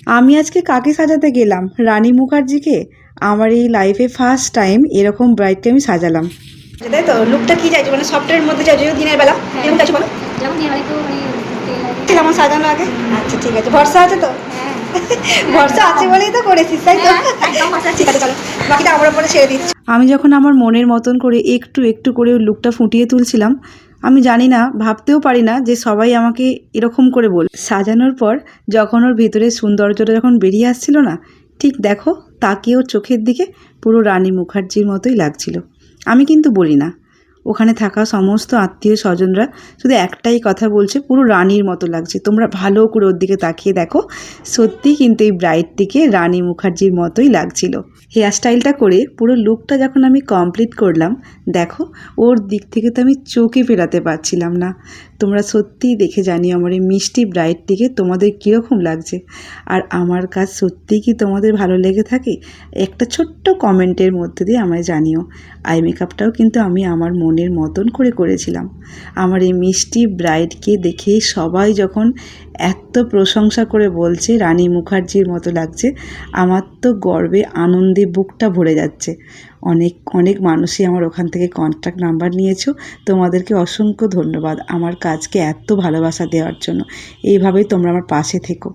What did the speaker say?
আমি আজকে কাকে সাজাতে গেলাম? রানী মুখার্জিকে। আমার এই লাইফে ফার্স্ট টাইম এরকম ব্রাইডকে আমি সাজালাম। তাই তো, লুকটা কি চাইছো? মানে সফটের মধ্যে চাইছো দিনের বেলা? এরকম চাইছো বলো? যেমন দিনের বেলা একটু আমার সাজানো আগে। আচ্ছা ঠিক আছে, ভরসা আছে তো? ভরসা আছে বলেই তো করেছিস, তাই তো? ঠিক আছে চলো, বাকিটা আমার উপরে ছেড়ে দিচ্ছি। আমি যখন আমার মনের মতন করে একটু একটু করে লুকটা ফুটিয়ে তুলছিলাম, আমি জানি না, ভাবতেও পারি না যে সবাই আমাকে এরকম করে বল। সাজানোর পর যখন ওর ভেতরে সৌন্দর্যটা যখন বেরিয়ে আসছিল না, ঠিক দেখো, তাকিয়ে ওর চোখের দিকে পুরো রানী মুখার্জির মতোই লাগছিল। আমি কিন্তু বলি না, ওখানে থাকা সমস্ত আত্মীয় স্বজনরা শুধু একটাই কথা বলছে, পুরো রানীর মতো লাগছে। তোমরা ভালো করে ওর দিকে তাকিয়ে দেখো, সত্যি কিন্তু এই ব্রাইডটিকে রানী মুখার্জির মতোই লাগছিল। হেয়ার স্টাইলটা করে পুরো লুকটা যখন আমি কমপ্লিট করলাম, দেখো ওর দিক থেকে তো আমি চোখে ফেরাতে পারছিলাম না। তোমরা সত্যিই দেখে জানিও আমার এই মিষ্টি ব্রাইডটিকে তোমাদের কীরকম লাগছে। আর আমার কাজ সত্যিই কি তোমাদের ভালো লেগে থাকে? একটা ছোট্ট কমেন্টের মধ্যে দিয়ে আমায় জানিও। আই মেকআপটাও কিন্তু আমি আমার মনের মতন করে করেছিলাম। আমার এই মিষ্টি ব্রাইডকে দেখে সবাই যখন এত প্রশংসা করে বলছে রানী মুখার্জির মতো লাগছে, আমার তো গর্বে আনন্দে বুকটা ভরে যাচ্ছে। অনেক অনেক মানুষই আমার ওখান থেকে কন্ট্যাক্ট নাম্বার নিয়েছো। তোমাদেরকে অসংখ্য ধন্যবাদ আমার কাজকে এত ভালোবাসা দেওয়ার জন্য। এইভাবেই তোমরা আমার পাশে থেকো।